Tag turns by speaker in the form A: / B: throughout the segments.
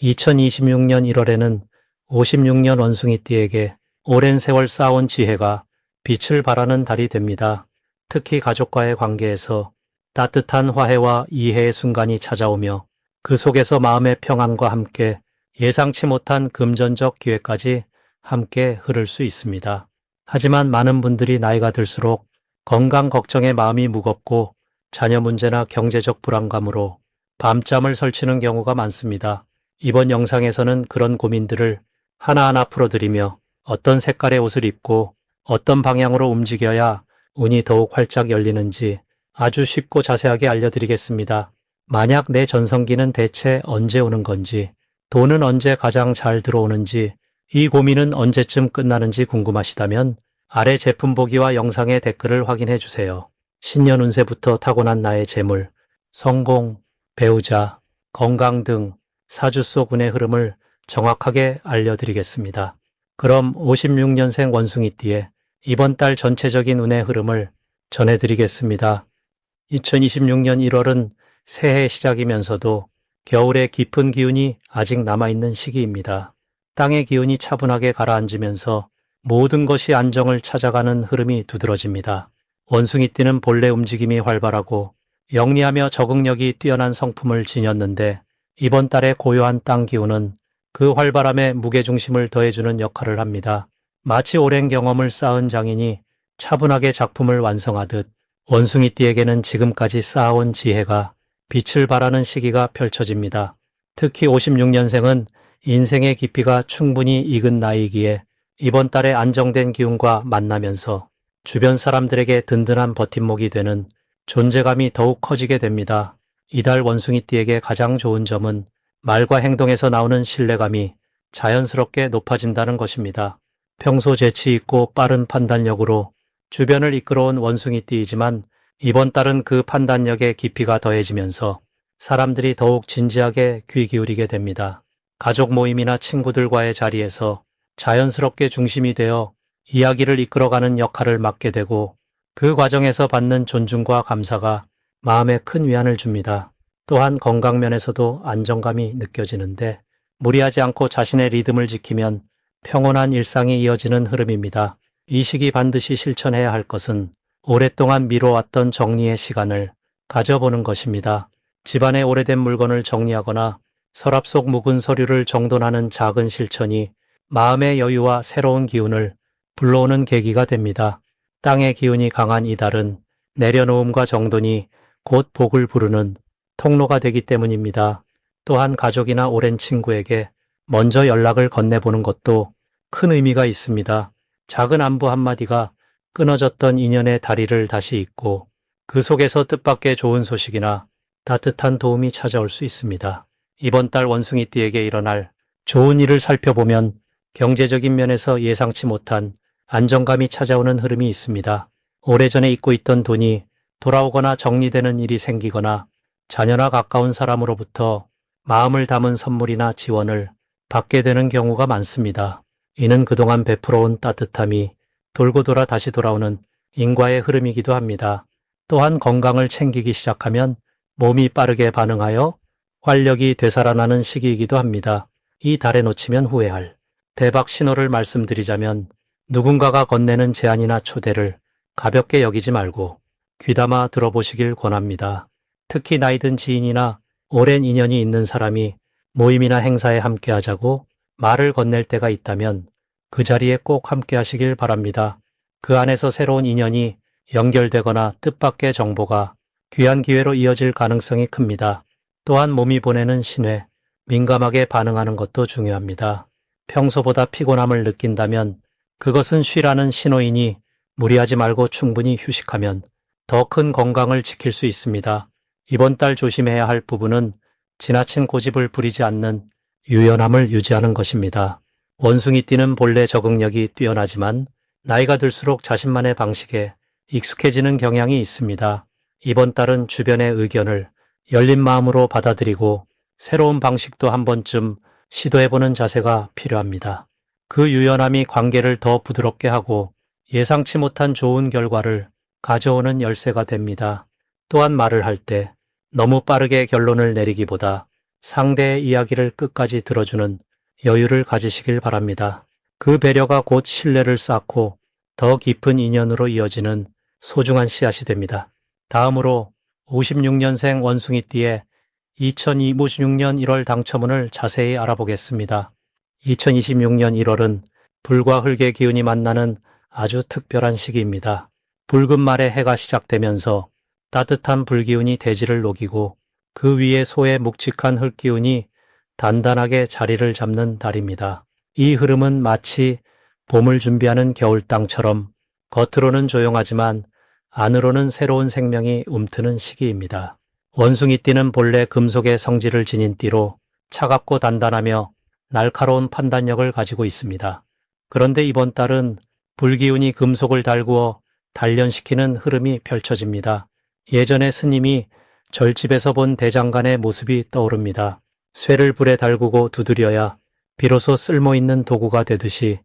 A: 2026년 1월에는 56년 원숭이띠에게 오랜 세월 쌓아온 지혜가 빛을 발하는 달이 됩니다. 특히 가족과의 관계에서 따뜻한 화해와 이해의 순간이 찾아오며 그 속에서 마음의 평안과 함께 예상치 못한 금전적 기회까지 함께 흐를 수 있습니다. 하지만 많은 분들이 나이가 들수록 건강 걱정에 마음이 무겁고 자녀 문제나 경제적 불안감으로 밤잠을 설치는 경우가 많습니다. 이번 영상에서는 그런 고민들을 하나하나 풀어드리며 어떤 색깔의 옷을 입고 어떤 방향으로 움직여야 운이 더욱 활짝 열리는지 아주 쉽고 자세하게 알려드리겠습니다. 만약 내 전성기는 대체 언제 오는 건지, 돈은 언제 가장 잘 들어오는지, 이 고민은 언제쯤 끝나는지 궁금하시다면 아래 제품 보기와 영상의 댓글을 확인해 주세요. 신년 운세부터 타고난 나의 재물, 성공, 배우자, 건강 등 사주 속 운의 흐름을 정확하게 알려드리겠습니다. 그럼 56년생 원숭이띠의 이번 달 전체적인 운의 흐름을 전해드리겠습니다. 2026년 1월은 새해 시작이면서도 겨울의 깊은 기운이 아직 남아있는 시기입니다. 땅의 기운이 차분하게 가라앉으면서 모든 것이 안정을 찾아가는 흐름이 두드러집니다. 원숭이띠는 본래 움직임이 활발하고 영리하며 적응력이 뛰어난 성품을 지녔는데 이번 달의 고요한 땅 기운은 그 활발함에 무게중심을 더해주는 역할을 합니다. 마치 오랜 경험을 쌓은 장인이 차분하게 작품을 완성하듯 원숭이띠에게는 지금까지 쌓아온 지혜가 빛을 발하는 시기가 펼쳐집니다. 특히 56년생은 인생의 깊이가 충분히 익은 나이기에 이번 달에 안정된 기운과 만나면서 주변 사람들에게 든든한 버팀목이 되는 존재감이 더욱 커지게 됩니다. 이달 원숭이띠에게 가장 좋은 점은 말과 행동에서 나오는 신뢰감이 자연스럽게 높아진다는 것입니다. 평소 재치 있고 빠른 판단력으로 주변을 이끌어온 원숭이띠이지만 이번 달은 그 판단력의 깊이가 더해지면서 사람들이 더욱 진지하게 귀 기울이게 됩니다. 가족 모임이나 친구들과의 자리에서 자연스럽게 중심이 되어 이야기를 이끌어가는 역할을 맡게 되고 그 과정에서 받는 존중과 감사가 마음에 큰 위안을 줍니다. 또한 건강면에서도 안정감이 느껴지는데 무리하지 않고 자신의 리듬을 지키면 평온한 일상이 이어지는 흐름입니다. 이 시기 반드시 실천해야 할 것은 오랫동안 미뤄왔던 정리의 시간을 가져보는 것입니다. 집안의 오래된 물건을 정리하거나 서랍 속 묵은 서류를 정돈하는 작은 실천이 마음의 여유와 새로운 기운을 불러오는 계기가 됩니다. 땅의 기운이 강한 이달은 내려놓음과 정돈이 곧 복을 부르는 통로가 되기 때문입니다. 또한 가족이나 오랜 친구에게 먼저 연락을 건네보는 것도 큰 의미가 있습니다. 작은 안부 한마디가 끊어졌던 인연의 다리를 다시 잇고 그 속에서 뜻밖의 좋은 소식이나 따뜻한 도움이 찾아올 수 있습니다. 이번 달 원숭이띠에게 일어날 좋은 일을 살펴보면 경제적인 면에서 예상치 못한 안정감이 찾아오는 흐름이 있습니다. 오래전에 잊고 있던 돈이 돌아오거나 정리되는 일이 생기거나 자녀나 가까운 사람으로부터 마음을 담은 선물이나 지원을 받게 되는 경우가 많습니다. 이는 그동안 베풀어온 따뜻함이 돌고 돌아 다시 돌아오는 인과의 흐름이기도 합니다. 또한 건강을 챙기기 시작하면 몸이 빠르게 반응하여 활력이 되살아나는 시기이기도 합니다. 이 달에 놓치면 후회할 대박 신호를 말씀드리자면 누군가가 건네는 제안이나 초대를 가볍게 여기지 말고 귀담아 들어보시길 권합니다. 특히 나이든 지인이나 오랜 인연이 있는 사람이 모임이나 행사에 함께하자고 말을 건넬 때가 있다면 그 자리에 꼭 함께 하시길 바랍니다. 그 안에서 새로운 인연이 연결되거나 뜻밖의 정보가 귀한 기회로 이어질 가능성이 큽니다. 또한 몸이 보내는 신호에 민감하게 반응하는 것도 중요합니다. 평소보다 피곤함을 느낀다면 그것은 쉬라는 신호이니 무리하지 말고 충분히 휴식하면 더 큰 건강을 지킬 수 있습니다. 이번 달 조심해야 할 부분은 지나친 고집을 부리지 않는 유연함을 유지하는 것입니다. 원숭이띠는 본래 적응력이 뛰어나지만 나이가 들수록 자신만의 방식에 익숙해지는 경향이 있습니다. 이번 달은 주변의 의견을 열린 마음으로 받아들이고 새로운 방식도 한 번쯤 시도해보는 자세가 필요합니다. 그 유연함이 관계를 더 부드럽게 하고 예상치 못한 좋은 결과를 가져오는 열쇠가 됩니다. 또한 말을 할 때 너무 빠르게 결론을 내리기보다 상대의 이야기를 끝까지 들어주는 여유를 가지시길 바랍니다. 그 배려가 곧 신뢰를 쌓고 더 깊은 인연으로 이어지는 소중한 씨앗이 됩니다. 다음으로 56년생 원숭이띠의 2026년 1월 당첨운을 자세히 알아보겠습니다. 2026년 1월은 불과 흙의 기운이 만나는 아주 특별한 시기입니다. 붉은 말에 해가 시작되면서 따뜻한 불기운이 대지를 녹이고 그 위에 소의 묵직한 흙기운이 단단하게 자리를 잡는 달입니다. 이 흐름은 마치 봄을 준비하는 겨울땅처럼 겉으로는 조용하지만 안으로는 새로운 생명이 움트는 시기입니다. 원숭이띠는 본래 금속의 성질을 지닌 띠로 차갑고 단단하며 날카로운 판단력을 가지고 있습니다. 그런데 이번 달은 불기운이 금속을 달구어 단련시키는 흐름이 펼쳐집니다. 예전에 스님이 절집에서 본 대장간의 모습이 떠오릅니다. 쇠를 불에 달구고 두드려야 비로소 쓸모있는 도구가 되듯이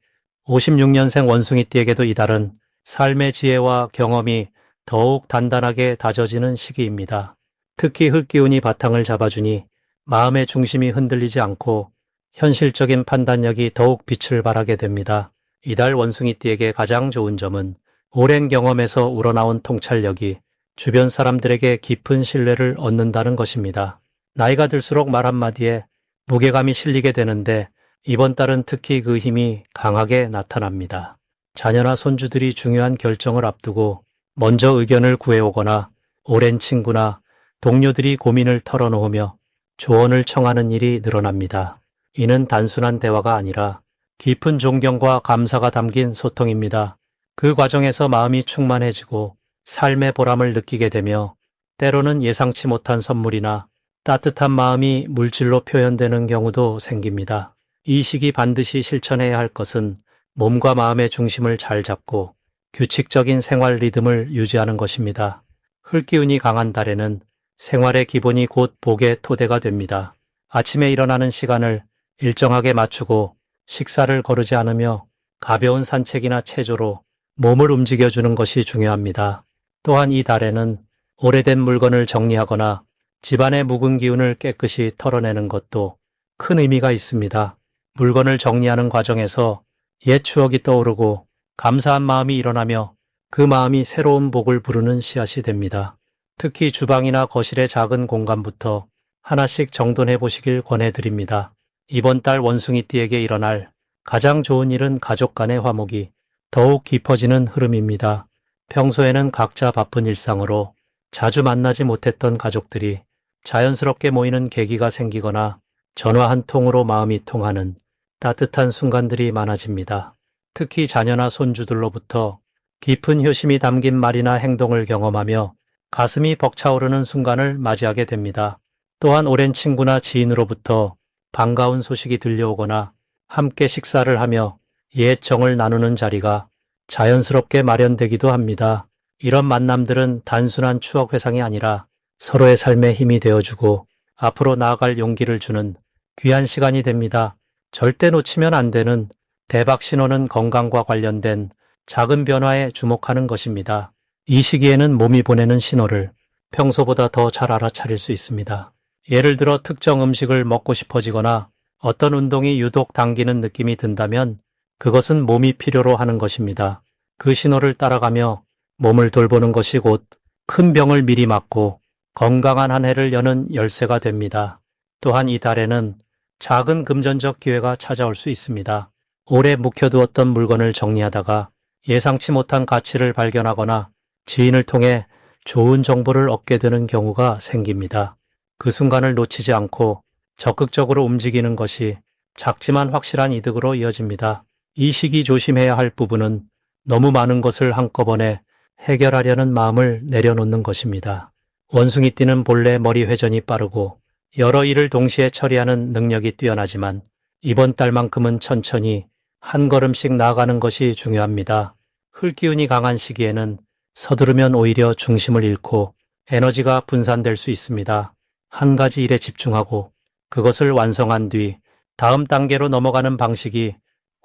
A: 56년생 원숭이띠에게도 이달은 삶의 지혜와 경험이 더욱 단단하게 다져지는 시기입니다. 특히 흙기운이 바탕을 잡아주니 마음의 중심이 흔들리지 않고 현실적인 판단력이 더욱 빛을 발하게 됩니다. 이달 원숭이띠에게 가장 좋은 점은 오랜 경험에서 우러나온 통찰력이 주변 사람들에게 깊은 신뢰를 얻는다는 것입니다. 나이가 들수록 말 한마디에 무게감이 실리게 되는데 이번 달은 특히 그 힘이 강하게 나타납니다. 자녀나 손주들이 중요한 결정을 앞두고 먼저 의견을 구해오거나 오랜 친구나 동료들이 고민을 털어놓으며 조언을 청하는 일이 늘어납니다. 이는 단순한 대화가 아니라 깊은 존경과 감사가 담긴 소통입니다. 그 과정에서 마음이 충만해지고 삶의 보람을 느끼게 되며 때로는 예상치 못한 선물이나 따뜻한 마음이 물질로 표현되는 경우도 생깁니다. 이 시기 반드시 실천해야 할 것은 몸과 마음의 중심을 잘 잡고 규칙적인 생활 리듬을 유지하는 것입니다. 흙기운이 강한 달에는 생활의 기본이 곧 복의 토대가 됩니다. 아침에 일어나는 시간을 일정하게 맞추고 식사를 거르지 않으며 가벼운 산책이나 체조로 몸을 움직여주는 것이 중요합니다. 또한 이 달에는 오래된 물건을 정리하거나 집안의 묵은 기운을 깨끗이 털어내는 것도 큰 의미가 있습니다. 물건을 정리하는 과정에서 옛 추억이 떠오르고 감사한 마음이 일어나며 그 마음이 새로운 복을 부르는 씨앗이 됩니다. 특히 주방이나 거실의 작은 공간부터 하나씩 정돈해 보시길 권해드립니다. 이번 달 원숭이띠에게 일어날 가장 좋은 일은 가족 간의 화목이 더욱 깊어지는 흐름입니다. 평소에는 각자 바쁜 일상으로 자주 만나지 못했던 가족들이 자연스럽게 모이는 계기가 생기거나 전화 한 통으로 마음이 통하는 따뜻한 순간들이 많아집니다. 특히 자녀나 손주들로부터 깊은 효심이 담긴 말이나 행동을 경험하며 가슴이 벅차오르는 순간을 맞이하게 됩니다. 또한 오랜 친구나 지인으로부터 반가운 소식이 들려오거나 함께 식사를 하며 옛 정을 나누는 자리가 자연스럽게 마련되기도 합니다. 이런 만남들은 단순한 추억 회상이 아니라 서로의 삶에 힘이 되어주고 앞으로 나아갈 용기를 주는 귀한 시간이 됩니다. 절대 놓치면 안 되는 대박 신호는 건강과 관련된 작은 변화에 주목하는 것입니다. 이 시기에는 몸이 보내는 신호를 평소보다 더 잘 알아차릴 수 있습니다. 예를 들어 특정 음식을 먹고 싶어지거나 어떤 운동이 유독 당기는 느낌이 든다면 그것은 몸이 필요로 하는 것입니다. 그 신호를 따라가며 몸을 돌보는 것이 곧 큰 병을 미리 막고 건강한 한 해를 여는 열쇠가 됩니다. 또한 이 달에는 작은 금전적 기회가 찾아올 수 있습니다. 오래 묵혀두었던 물건을 정리하다가 예상치 못한 가치를 발견하거나 지인을 통해 좋은 정보를 얻게 되는 경우가 생깁니다. 그 순간을 놓치지 않고 적극적으로 움직이는 것이 작지만 확실한 이득으로 이어집니다. 이 시기 조심해야 할 부분은 너무 많은 것을 한꺼번에 해결하려는 마음을 내려놓는 것입니다. 원숭이띠는 본래 머리 회전이 빠르고 여러 일을 동시에 처리하는 능력이 뛰어나지만 이번 달만큼은 천천히 한 걸음씩 나아가는 것이 중요합니다. 흙기운이 강한 시기에는 서두르면 오히려 중심을 잃고 에너지가 분산될 수 있습니다. 한 가지 일에 집중하고 그것을 완성한 뒤 다음 단계로 넘어가는 방식이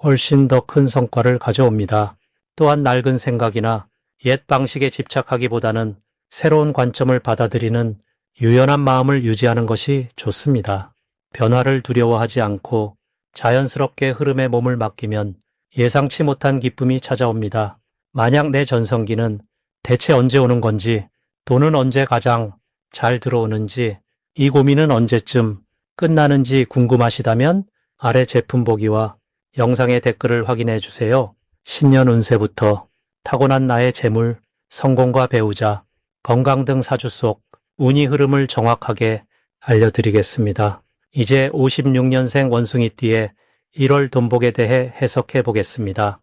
A: 훨씬 더 큰 성과를 가져옵니다. 또한 낡은 생각이나 옛 방식에 집착하기보다는 새로운 관점을 받아들이는 유연한 마음을 유지하는 것이 좋습니다. 변화를 두려워하지 않고 자연스럽게 흐름에 몸을 맡기면 예상치 못한 기쁨이 찾아옵니다. 만약 내 전성기는 대체 언제 오는 건지, 돈은 언제 가장 잘 들어오는지, 이 고민은 언제쯤 끝나는지 궁금하시다면 아래 제품 보기와 영상의 댓글을 확인해 주세요. 신년 운세부터 타고난 나의 재물, 성공과 배우자, 건강 등 사주 속 운이 흐름을 정확하게 알려드리겠습니다. 이제 56년생 원숭이띠의 1월 돈복에 대해 해석해 보겠습니다.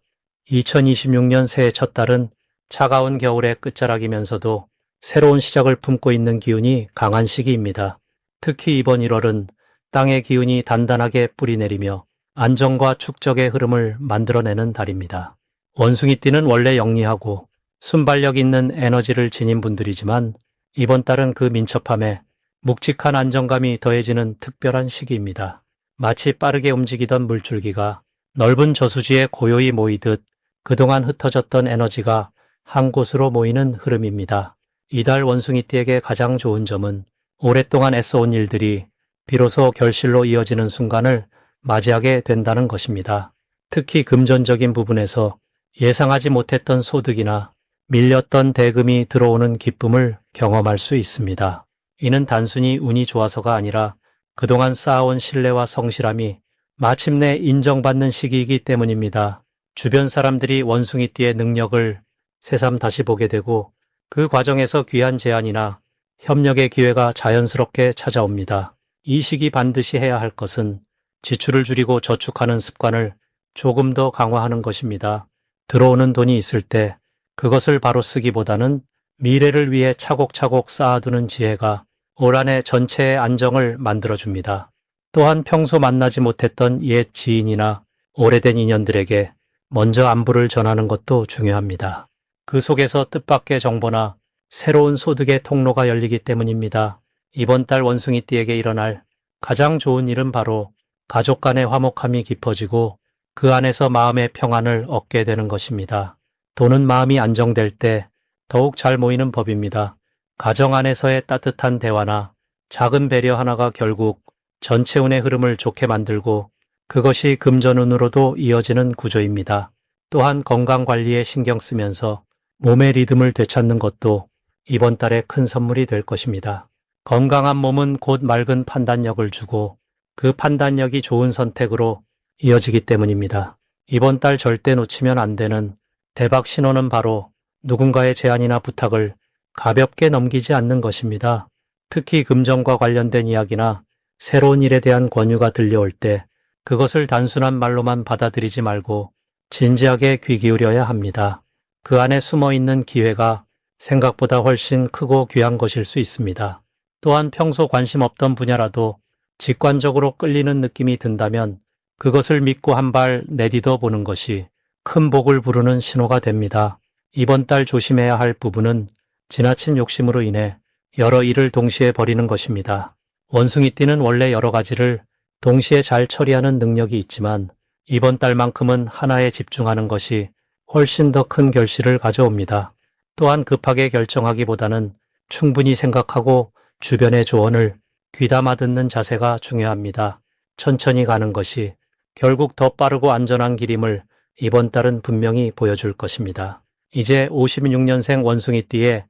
A: 2026년 새해 첫 달은 차가운 겨울의 끝자락이면서도 새로운 시작을 품고 있는 기운이 강한 시기입니다. 특히 이번 1월은 땅의 기운이 단단하게 뿌리내리며 안정과 축적의 흐름을 만들어내는 달입니다. 원숭이띠는 원래 영리하고 순발력 있는 에너지를 지닌 분들이지만 이번 달은 그 민첩함에 묵직한 안정감이 더해지는 특별한 시기입니다. 마치 빠르게 움직이던 물줄기가 넓은 저수지에 고요히 모이듯 그동안 흩어졌던 에너지가 한 곳으로 모이는 흐름입니다. 이달 원숭이띠에게 가장 좋은 점은 오랫동안 애써온 일들이 비로소 결실로 이어지는 순간을 맞이하게 된다는 것입니다. 특히 금전적인 부분에서 예상하지 못했던 소득이나 밀렸던 대금이 들어오는 기쁨을 경험할 수 있습니다. 이는 단순히 운이 좋아서가 아니라 그동안 쌓아온 신뢰와 성실함이 마침내 인정받는 시기이기 때문입니다. 주변 사람들이 원숭이띠의 능력을 새삼 다시 보게 되고 그 과정에서 귀한 제안이나 협력의 기회가 자연스럽게 찾아옵니다. 이 시기 반드시 해야 할 것은 지출을 줄이고 저축하는 습관을 조금 더 강화하는 것입니다. 들어오는 돈이 있을 때 그것을 바로 쓰기보다는 미래를 위해 차곡차곡 쌓아두는 지혜가 올 한 해 전체의 안정을 만들어줍니다. 또한 평소 만나지 못했던 옛 지인이나 오래된 인연들에게 먼저 안부를 전하는 것도 중요합니다. 그 속에서 뜻밖의 정보나 새로운 소득의 통로가 열리기 때문입니다. 이번 달 원숭이띠에게 일어날 가장 좋은 일은 바로 가족 간의 화목함이 깊어지고 그 안에서 마음의 평안을 얻게 되는 것입니다. 돈은 마음이 안정될 때 더욱 잘 모이는 법입니다. 가정 안에서의 따뜻한 대화나 작은 배려 하나가 결국 전체 운의 흐름을 좋게 만들고 그것이 금전운으로도 이어지는 구조입니다. 또한 건강관리에 신경 쓰면서 몸의 리듬을 되찾는 것도 이번 달에 큰 선물이 될 것입니다. 건강한 몸은 곧 맑은 판단력을 주고 그 판단력이 좋은 선택으로 이어지기 때문입니다. 이번 달 절대 놓치면 안 되는 대박 신호는 바로 누군가의 제안이나 부탁을 가볍게 넘기지 않는 것입니다. 특히 금전과 관련된 이야기나 새로운 일에 대한 권유가 들려올 때 그것을 단순한 말로만 받아들이지 말고 진지하게 귀 기울여야 합니다. 그 안에 숨어 있는 기회가 생각보다 훨씬 크고 귀한 것일 수 있습니다. 또한 평소 관심 없던 분야라도 직관적으로 끌리는 느낌이 든다면 그것을 믿고 한 발 내디뎌 보는 것이 큰 복을 부르는 신호가 됩니다. 이번 달 조심해야 할 부분은 지나친 욕심으로 인해 여러 일을 동시에 벌이는 것입니다. 원숭이띠는 원래 여러 가지를 동시에 잘 처리하는 능력이 있지만 이번 달만큼은 하나에 집중하는 것이 훨씬 더 큰 결실을 가져옵니다. 또한 급하게 결정하기보다는 충분히 생각하고 주변의 조언을 귀담아 듣는 자세가 중요합니다. 천천히 가는 것이 결국 더 빠르고 안전한 길임을 이번 달은 분명히 보여줄 것입니다. 이제 56년생 원숭이띠의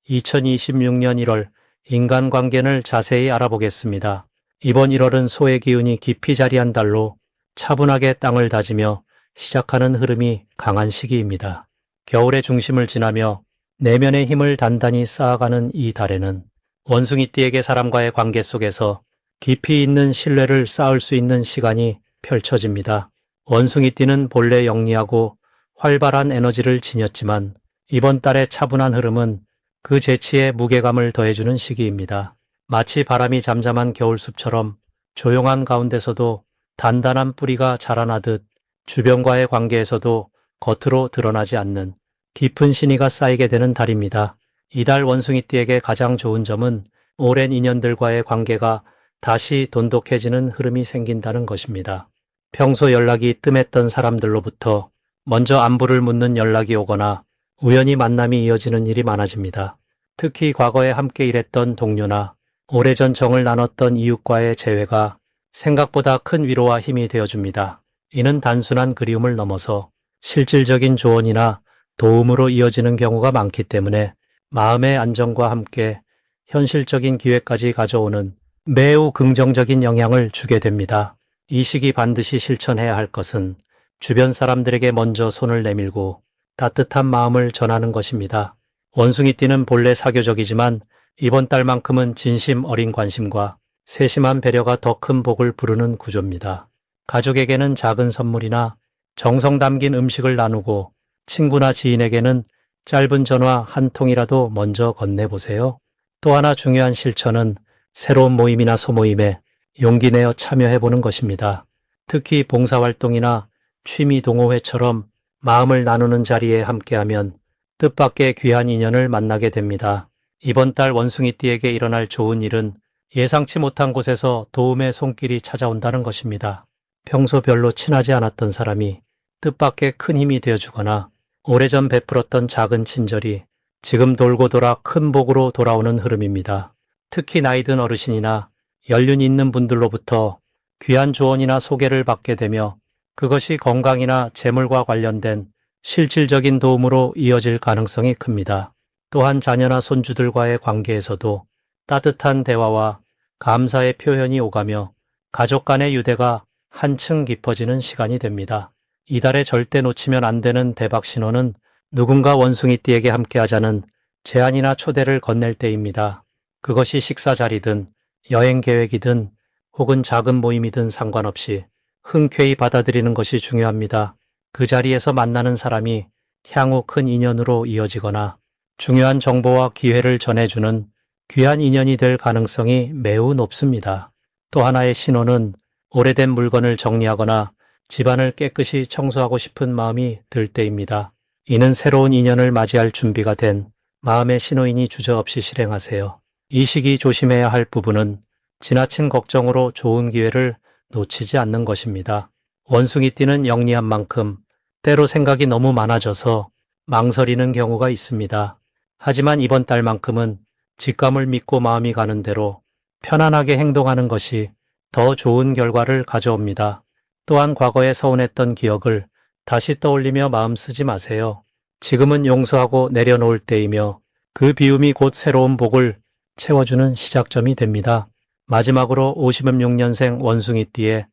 A: 2026년 1월 인간관계를 자세히 알아보겠습니다. 이번 1월은 소의 기운이 깊이 자리한 달로 차분하게 땅을 다지며 시작하는 흐름이 강한 시기입니다. 겨울의 중심을 지나며 내면의 힘을 단단히 쌓아가는 이 달에는 원숭이띠에게 사람과의 관계 속에서 깊이 있는 신뢰를 쌓을 수 있는 시간이 펼쳐집니다. 원숭이띠는 본래 영리하고 활발한 에너지를 지녔지만 이번 달의 차분한 흐름은 그 재치에 무게감을 더해주는 시기입니다. 마치 바람이 잠잠한 겨울숲처럼 조용한 가운데서도 단단한 뿌리가 자라나듯 주변과의 관계에서도 겉으로 드러나지 않는 깊은 신의가 쌓이게 되는 달입니다. 이달 원숭이띠에게 가장 좋은 점은 오랜 인연들과의 관계가 다시 돈독해지는 흐름이 생긴다는 것입니다. 평소 연락이 뜸했던 사람들로부터 먼저 안부를 묻는 연락이 오거나 우연히 만남이 이어지는 일이 많아집니다. 특히 과거에 함께 일했던 동료나 오래전 정을 나눴던 이웃과의 재회가 생각보다 큰 위로와 힘이 되어줍니다. 이는 단순한 그리움을 넘어서 실질적인 조언이나 도움으로 이어지는 경우가 많기 때문에 마음의 안정과 함께 현실적인 기회까지 가져오는 매우 긍정적인 영향을 주게 됩니다. 이 시기 반드시 실천해야 할 것은 주변 사람들에게 먼저 손을 내밀고 따뜻한 마음을 전하는 것입니다. 원숭이띠는 본래 사교적이지만 이번 달만큼은 진심 어린 관심과 세심한 배려가 더 큰 복을 부르는 구조입니다. 가족에게는 작은 선물이나 정성 담긴 음식을 나누고 친구나 지인에게는 짧은 전화 한 통이라도 먼저 건네보세요. 또 하나 중요한 실천은 새로운 모임이나 소모임에 용기 내어 참여해보는 것입니다. 특히 봉사활동이나 취미 동호회처럼 마음을 나누는 자리에 함께하면 뜻밖의 귀한 인연을 만나게 됩니다. 이번 달 원숭이띠에게 일어날 좋은 일은 예상치 못한 곳에서 도움의 손길이 찾아온다는 것입니다. 평소 별로 친하지 않았던 사람이 뜻밖의 큰 힘이 되어주거나 오래전 베풀었던 작은 친절이 지금 돌고 돌아 큰 복으로 돌아오는 흐름입니다. 특히 나이든 어르신이나 연륜이 있는 분들로부터 귀한 조언이나 소개를 받게 되며 그것이 건강이나 재물과 관련된 실질적인 도움으로 이어질 가능성이 큽니다. 또한 자녀나 손주들과의 관계에서도 따뜻한 대화와 감사의 표현이 오가며 가족 간의 유대가 한층 깊어지는 시간이 됩니다. 이달에 절대 놓치면 안 되는 대박 신호는 누군가 원숭이띠에게 함께하자는 제안이나 초대를 건넬 때입니다. 그것이 식사 자리든 여행 계획이든 혹은 작은 모임이든 상관없이 흔쾌히 받아들이는 것이 중요합니다. 그 자리에서 만나는 사람이 향후 큰 인연으로 이어지거나 중요한 정보와 기회를 전해주는 귀한 인연이 될 가능성이 매우 높습니다. 또 하나의 신호는 오래된 물건을 정리하거나 집안을 깨끗이 청소하고 싶은 마음이 들 때입니다. 이는 새로운 인연을 맞이할 준비가 된 마음의 신호이니 주저없이 실행하세요. 이 시기 조심해야 할 부분은 지나친 걱정으로 좋은 기회를 놓치지 않는 것입니다. 원숭이띠는 영리한 만큼 때로 생각이 너무 많아져서 망설이는 경우가 있습니다. 하지만 이번 달만큼은 직감을 믿고 마음이 가는 대로 편안하게 행동하는 것이 더 좋은 결과를 가져옵니다. 또한 과거에 서운했던 기억을 다시 떠올리며 마음 쓰지 마세요. 지금은 용서하고 내려놓을 때이며 그 비움이 곧 새로운 복을 채워주는 시작점이 됩니다. 마지막으로 56년생 원숭이띠의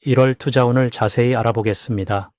A: 1월 투자운을 자세히 알아보겠습니다.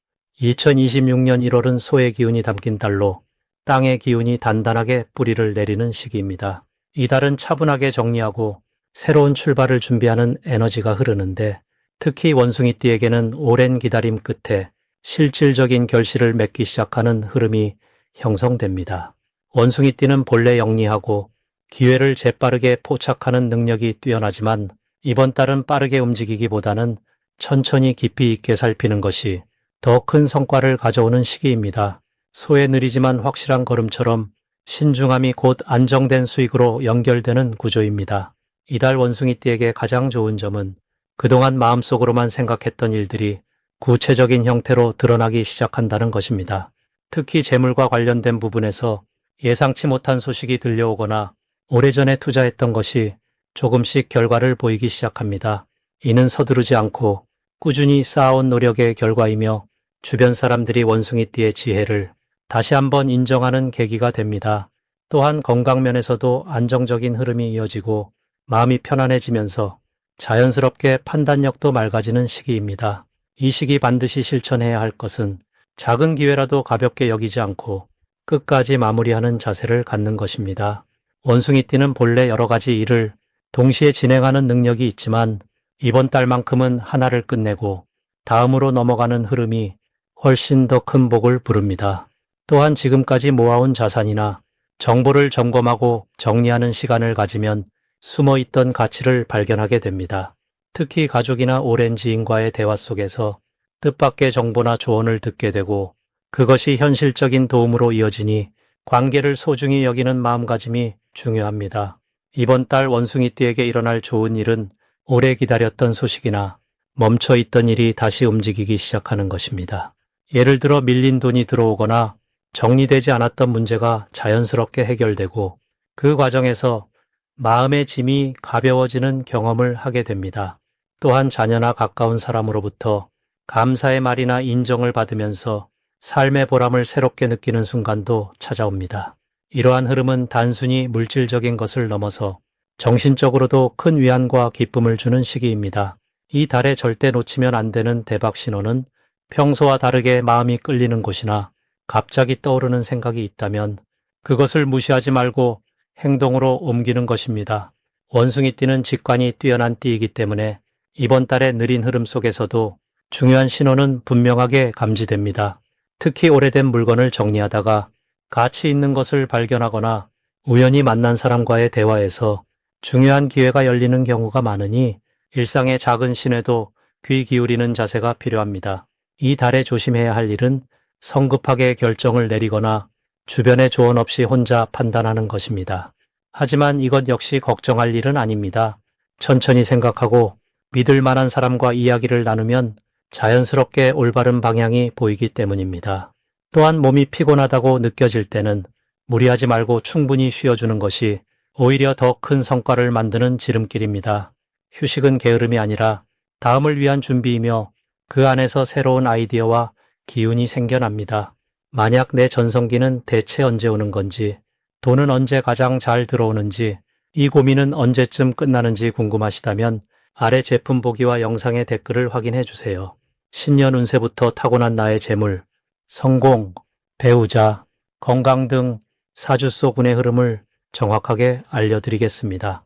A: 2026년 1월은 소의 기운이 담긴 달로 땅의 기운이 단단하게 뿌리를 내리는 시기입니다. 이 달은 차분하게 정리하고 새로운 출발을 준비하는 에너지가 흐르는데 특히 원숭이띠에게는 오랜 기다림 끝에 실질적인 결실을 맺기 시작하는 흐름이 형성됩니다. 원숭이띠는 본래 영리하고 기회를 재빠르게 포착하는 능력이 뛰어나지만 이번 달은 빠르게 움직이기보다는 천천히 깊이 있게 살피는 것이 더 큰 성과를 가져오는 시기입니다. 소의 느리지만 확실한 걸음처럼 신중함이 곧 안정된 수익으로 연결되는 구조입니다. 이달 원숭이띠에게 가장 좋은 점은 그동안 마음속으로만 생각했던 일들이 구체적인 형태로 드러나기 시작한다는 것입니다. 특히 재물과 관련된 부분에서 예상치 못한 소식이 들려오거나 오래전에 투자했던 것이 조금씩 결과를 보이기 시작합니다. 이는 서두르지 않고 꾸준히 쌓아온 노력의 결과이며 주변 사람들이 원숭이띠의 지혜를 다시 한번 인정하는 계기가 됩니다. 또한 건강면에서도 안정적인 흐름이 이어지고 마음이 편안해지면서 자연스럽게 판단력도 맑아지는 시기입니다. 이 시기 반드시 실천해야 할 것은 작은 기회라도 가볍게 여기지 않고 끝까지 마무리하는 자세를 갖는 것입니다. 원숭이띠는 본래 여러 가지 일을 동시에 진행하는 능력이 있지만 이번 달만큼은 하나를 끝내고 다음으로 넘어가는 흐름이 훨씬 더 큰 복을 부릅니다. 또한 지금까지 모아온 자산이나 정보를 점검하고 정리하는 시간을 가지면 숨어있던 가치를 발견하게 됩니다. 특히 가족이나 오랜 지인과의 대화 속에서 뜻밖의 정보나 조언을 듣게 되고 그것이 현실적인 도움으로 이어지니 관계를 소중히 여기는 마음가짐이 중요합니다. 이번 달 원숭이띠에게 일어날 좋은 일은 오래 기다렸던 소식이나 멈춰있던 일이 다시 움직이기 시작하는 것입니다. 예를 들어 밀린 돈이 들어오거나 정리되지 않았던 문제가 자연스럽게 해결되고 그 과정에서 마음의 짐이 가벼워지는 경험을 하게 됩니다. 또한 자녀나 가까운 사람으로부터 감사의 말이나 인정을 받으면서 삶의 보람을 새롭게 느끼는 순간도 찾아옵니다. 이러한 흐름은 단순히 물질적인 것을 넘어서 정신적으로도 큰 위안과 기쁨을 주는 시기입니다. 이 달에 절대 놓치면 안 되는 대박 신호는 평소와 다르게 마음이 끌리는 곳이나 갑자기 떠오르는 생각이 있다면 그것을 무시하지 말고 행동으로 옮기는 것입니다. 원숭이띠는 직관이 뛰어난 띠이기 때문에 이번 달의 느린 흐름 속에서도 중요한 신호는 분명하게 감지됩니다. 특히 오래된 물건을 정리하다가 가치 있는 것을 발견하거나 우연히 만난 사람과의 대화에서 중요한 기회가 열리는 경우가 많으니 일상의 작은 신호에도 귀 기울이는 자세가 필요합니다. 이 달에 조심해야 할 일은 성급하게 결정을 내리거나 주변의 조언 없이 혼자 판단하는 것입니다. 하지만 이것 역시 걱정할 일은 아닙니다. 천천히 생각하고 믿을 만한 사람과 이야기를 나누면 자연스럽게 올바른 방향이 보이기 때문입니다. 또한 몸이 피곤하다고 느껴질 때는 무리하지 말고 충분히 쉬어주는 것이 오히려 더 큰 성과를 만드는 지름길입니다. 휴식은 게으름이 아니라 다음을 위한 준비이며 그 안에서 새로운 아이디어와 기운이 생겨납니다. 만약 내 전성기는 대체 언제 오는 건지, 돈은 언제 가장 잘 들어오는지, 이 고민은 언제쯤 끝나는지 궁금하시다면 아래 제품 보기와 영상의 댓글을 확인해 주세요. 신년 운세부터 타고난 나의 재물, 성공, 배우자, 건강 등 사주 속 운의 흐름을 정확하게 알려드리겠습니다.